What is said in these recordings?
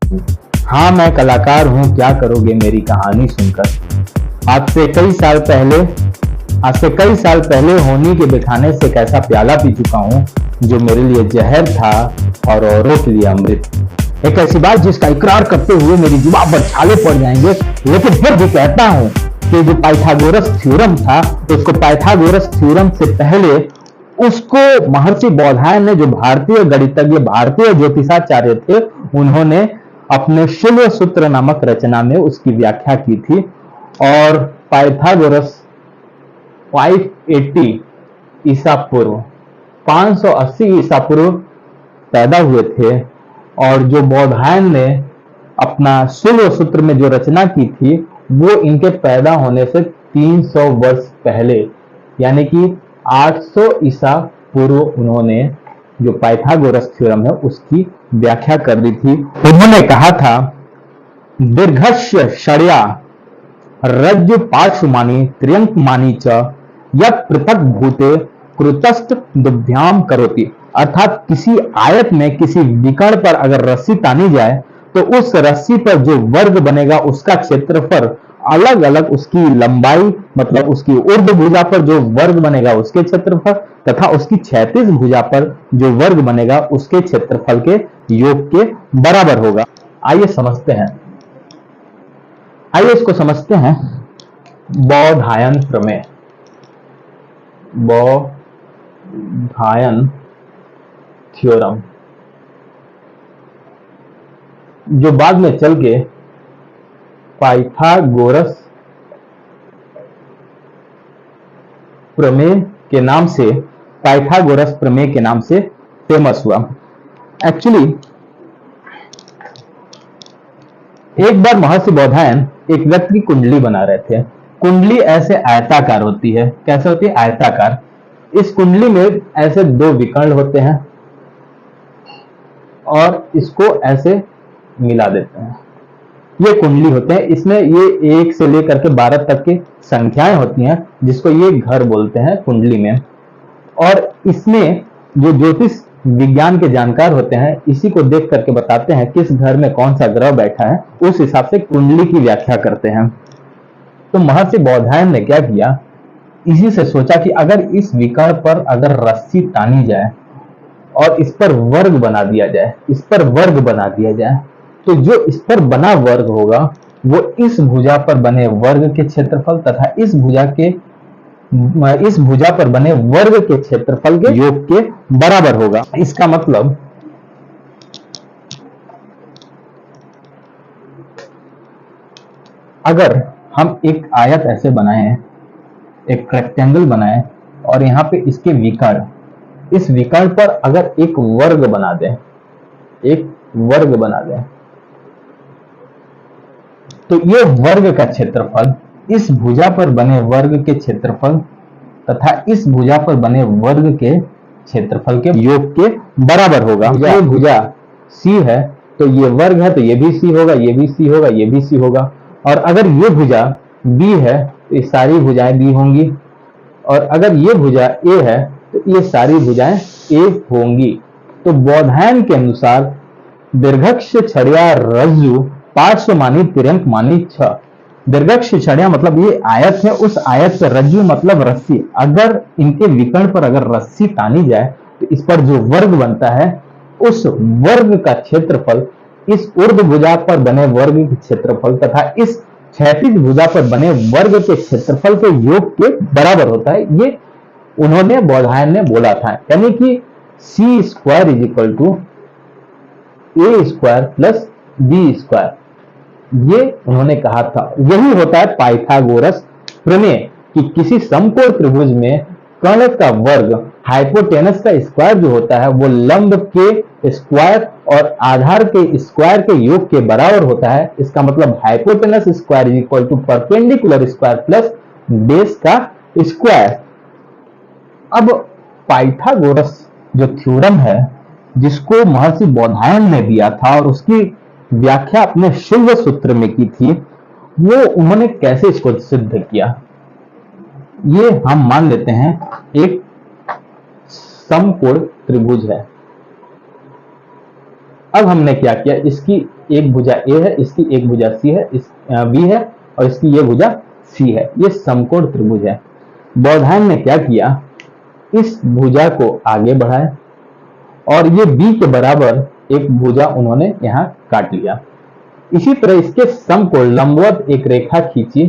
हाँ मैं कलाकार हूँ, क्या करोगे मेरी कहानी सुनकर। आज से कई साल पहले आज से कई साल पहले होनी के बिठाने से कैसा प्याला पी चुका हूँ जो मेरे लिए जहर था और औरों के लिए अमृत। एक ऐसी बात जिसका इकरार करते हुए मेरी जुबान पर छाले पड़ जाएंगे, लेकिन फिर भी कहता हूँ कि जो पाइथागोरस थ्योरम था, उसको पाइथागोरस थ्योरम से पहले उसको महर्षि बौधायन ने, जो भारतीय गणितज्ञ, भारतीय ज्योतिषाचार्य थे, उन्होंने अपने शिल्व सूत्र नामक रचना में उसकी व्याख्या की थी। और पाइथागोरस 580 ईसा पूर्व 580 ईसा पूर्व पैदा हुए थे। और जो बौधायन ने अपना शिल्व सूत्र में जो रचना की थी, वो इनके पैदा होने से 300 वर्ष पहले, यानी कि 800 ईसा पूर्व उन्होंने जो पाइथागोरस थ्योरम है उसकी व्याख्या कर दी थी। उन्होंने कहा था, दीर्घस्य षड्या रज्जु पार्श्वमानी त्र्यंकमानी च यत् पृथक भूते कृतस्थ दुभ्याम करोति। अर्थात किसी आयत में किसी विकर्ण पर अगर रस्सी तानी जाए तो उस रस्सी पर जो वर्ग बनेगा उसका क्षेत्रफल अलग अलग, उसकी लंबाई मतलब उसकी ऊर्ध्व भुजा पर जो वर्ग बनेगा उसके क्षेत्रफल तथा उसकी क्षैतिज भुजा पर जो वर्ग बनेगा उसके क्षेत्रफल के योग के बराबर होगा। आइए इसको समझते हैं। बौधायन प्रमेय, बौधायन थ्योरम, जो बाद में चल के पाइथागोरस प्रमेय के नाम से, पाइथागोरस प्रमेय के नाम से फेमस हुआ। एक्चुअली एक बार महर्षि बौधायन एक व्यक्ति की कुंडली बना रहे थे। कुंडली ऐसे आयताकार होती है। कैसे होती है? आयताकार। इस कुंडली में ऐसे दो विकर्ण होते हैं और इसको ऐसे मिला देते हैं। ये कुंडली होते हैं। इसमें ये 1 से लेकर के 12 तक की संख्याएं होती हैं, जिसको ये घर बोलते हैं कुंडली में। और इसमें जो ज्योतिष विज्ञान के जानकार होते हैं, इसी को देख करके बताते हैं किस घर में कौन सा ग्रह बैठा है, उस हिसाब से कुंडली की व्याख्या करते हैं। तो महर्षि बौधायन ने क्या किया, इसी से सोचा कि अगर इस विकर्ण पर अगर रस्सी तानी जाए और इस पर वर्ग बना दिया जाए, तो जो इस पर बना वर्ग होगा वो इस भुजा पर बने वर्ग के क्षेत्रफल तथा इस भुजा पर बने वर्ग के क्षेत्रफल के योग के बराबर होगा। इसका मतलब अगर हम एक आयत ऐसे बनाएं, एक रेक्टेंगल बनाएं और यहाँ पे इसके विकर्ण, इस विकर्ण पर अगर एक वर्ग बना दें, तो ये वर्ग का क्षेत्रफल इस भुजा पर बने वर्ग के क्षेत्रफल तथा इस भुजा पर बने वर्ग के क्षेत्रफल के योग के बराबर होगा। ये भुजा C है तो ये वर्ग है, तो ये भी C होगा, ये भी C होगा, ये भी C होगा। और अगर ये भुजा B है तो ये सारी भुजाएं B होंगी, और अगर ये भुजा A है तो ये सारी भुजाएं A होंगी। तो बौधायन के अनुसार दीर्घक्ष छड़िया रज्जु पार्श्वमानी तिर्यंकमानी छ। दीर्घक्ष छड़िया मतलब ये आयत है, उस आयत पर रज्जु मतलब रस्सी, अगर इनके विकर्ण पर अगर रस्सी तानी जाए तो इस पर जो वर्ग बनता है, उस वर्ग का क्षेत्रफल इस ऊर्ध्व भुजा पर बने वर्ग के क्षेत्रफल तथा इस क्षैतिज भुजा पर बने वर्ग के क्षेत्रफल के योग के बराबर होता है। ये उन्होंने, बौधायन ने बोला था। यानी कि C² = A² + B², ये उन्होंने कहा था। यही होता है पाइथागोरस प्रमेय कि किसी समकोण त्रिभुज में कर्ण का वर्ग, हाइपोटेनस का स्क्वायर जो होता है, वो लंब के स्क्वायर और आधार के स्क्वायर के योग के बराबर होता है। इसका मतलब hypotenuse square = perpendicular square plus base का स्क्वायर। अब पाइथागोरस जो थ्योरम है, जिसको महर्षि बौधायन ने दिया था और उसकी व्याख्या अपने शिल्व सूत्र में की थी, वो उन्होंने कैसे इसको सिद्ध किया, ये हम मान लेते हैं एक समकोण त्रिभुज है। अब हमने क्या किया, इसकी एक भुजा ए है, इसकी एक भुजा सी है, इस बी है, और इसकी ये भुजा सी है। ये समकोण त्रिभुज है। बौधायन ने क्या किया, इस भुजा को आगे बढ़ाया और ये बी के बराबर एक भुजा उन्होंने यहाँ काट लिया। इसी तरह इसके समकोण लंबवत एक रेखा खींची,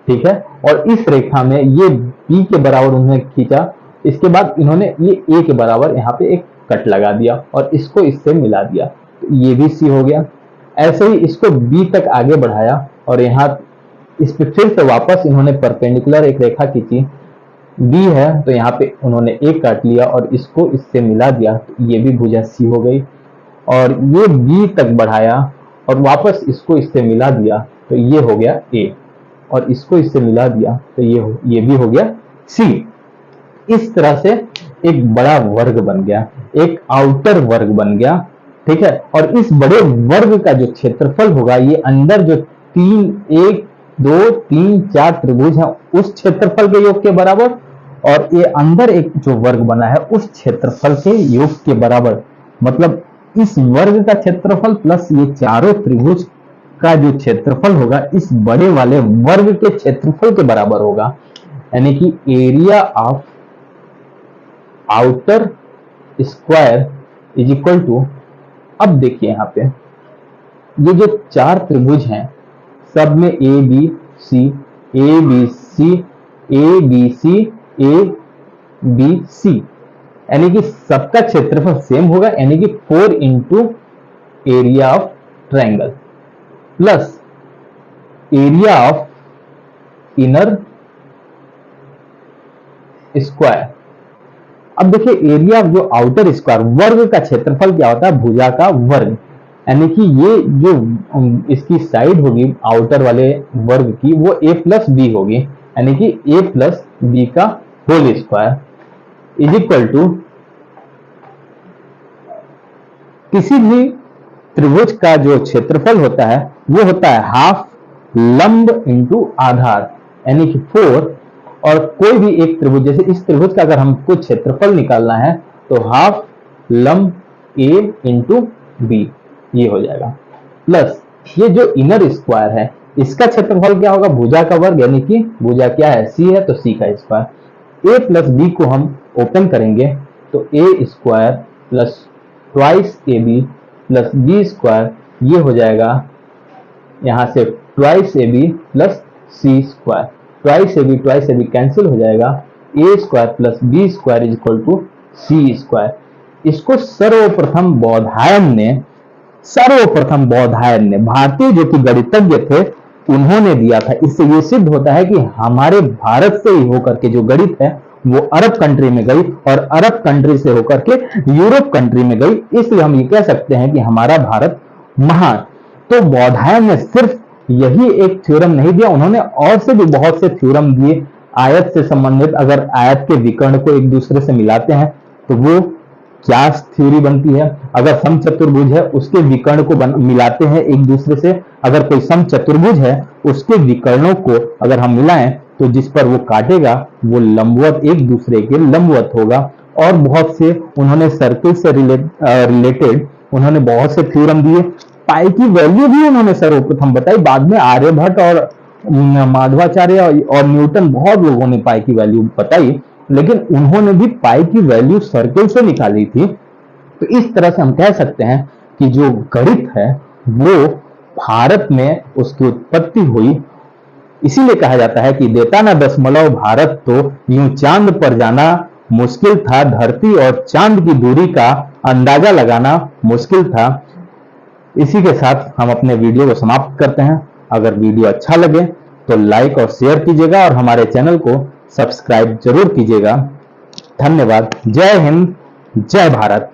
ठीक है, और इस रेखा में ये बी के बराबर उन्होंने खींचा। इसके बाद इन्होंने ये ए के बराबर यहाँ पे एक कट लगा दिया और इसको इससे मिला दिया, तो ये भी सी हो गया। ऐसे ही इसको बी तक आगे बढ़ाया और यहाँ इस पे फिर से वापस इन्होंने परपेंडिकुलर एक रेखा खींची, बी है तो यहाँ पे उन्होंने एक काट लिया और इसको इससे मिला दिया, तो ये भी भुजा सी हो गई। और ये बी तक बढ़ाया और वापस इसको इससे मिला दिया, तो ये हो गया ए, और इसको इससे मिला दिया तो ये भी हो गया सी। इस तरह से एक बड़ा वर्ग बन गया, एक आउटर वर्ग बन गया, ठीक है। और इस बड़े वर्ग का जो क्षेत्रफल होगा, ये अंदर जो 1 2 3 4 त्रिभुज है उस क्षेत्रफल के योग के बराबर, और ये अंदर एक जो वर्ग बना है उस क्षेत्रफल के योग के बराबर। मतलब इस वर्ग का क्षेत्रफल प्लस ये चारों त्रिभुज का जो क्षेत्रफल होगा इस बड़े वाले वर्ग के क्षेत्रफल के बराबर होगा, यानी कि area of outer square is equal to. अब देखिए यहाँ पे ये जो चार त्रिभुज हैं सब में A B C A B C A B C A B C, यानी कि सबका क्षेत्रफल सेम होगा, यानी कि 4 into area of triangle plus area of inner square. अब देखिए एरिया ऑफ जो आउटर स्क्वायर, वर्ग का क्षेत्रफल क्या होता है, भुजा का वर्ग, यानी कि ये जो इसकी साइड होगी आउटर वाले वर्ग की वो a प्लस बी होगी, यानी कि a प्लस बी का whole square is equal to किसी भी त्रिभुज का जो क्षेत्रफल होता है वो होता है हाफ लंब इंटू आधार, यानी कि 4। और कोई भी एक त्रिभुज, जैसे इस त्रिभुज का अगर हमको क्षेत्रफल निकालना है तो हाफ लंब a इंटू बी ये हो जाएगा, प्लस ये जो इनर स्क्वायर है इसका क्षेत्रफल क्या होगा, भुजा का वर्ग, यानी कि भुजा क्या है सी है तो सी का स्क्वायर। a प्लस बी को हम ओपन करेंगे तो a square plus twice a b plus b square ये हो जाएगा, यहां से twice a b plus c square, twice a b cancel हो जाएगा, a square plus b square is equal to c square. इसको सर्वप्रथम बौधायन ने भारतीय जो कि गणितज्ञ थे उन्होंने दिया था। इससे ये सिद्ध होता है कि हमारे भारत से ही होकर के जो गणित है वो अरब कंट्री में गई और अरब कंट्री से होकर के यूरोप कंट्री में गई, इसलिए हम ये कह सकते हैं कि हमारा भारत महान। तो बौधायन ने सिर्फ यही एक थ्योरम नहीं दिया, उन्होंने और से भी बहुत से थ्योरम दिए आयत से संबंधित। अगर आयत के विकर्ण को एक दूसरे से मिलाते हैं तो वो क्या थ्योरी बनती है, अगर समचतुर्भुज है उसके विकर्ण को मिलाते हैं एक दूसरे से, अगर कोई समचतुर्भुज है उसके विकर्णों को अगर हम मिलाएं तो जिस पर वो काटेगा वो लंबवत एक दूसरे के लंबवत होगा। और बहुत से उन्होंने सर्किल से रिलेटेड उन्होंने बहुत से थ्योरम दिए। पाई की वैल्यू भी उन्होंने सर्वप्रथम बताई, बाद में आर्यभट्ट और माधवाचार्य और न्यूटन बहुत लोगों ने पाई की वैल्यू बताई, लेकिन उन्होंने भी पाई की वैल्यू सर्किल से निकाली थी। तो इस तरह से हम कह सकते हैं कि जो गणित है वो भारत में उसकी उत्पत्ति हुई। इसीलिए कहा जाता है कि देता ना दशमलव भारत तो यूं चांद पर जाना मुश्किल था, धरती और चांद की दूरी का अंदाजा लगाना मुश्किल था। इसी के साथ हम अपने वीडियो को समाप्त करते हैं। अगर वीडियो अच्छा लगे तो लाइक और शेयर कीजिएगा और हमारे चैनल को सब्सक्राइब जरूर कीजिएगा। धन्यवाद। जय हिंद, जय भारत।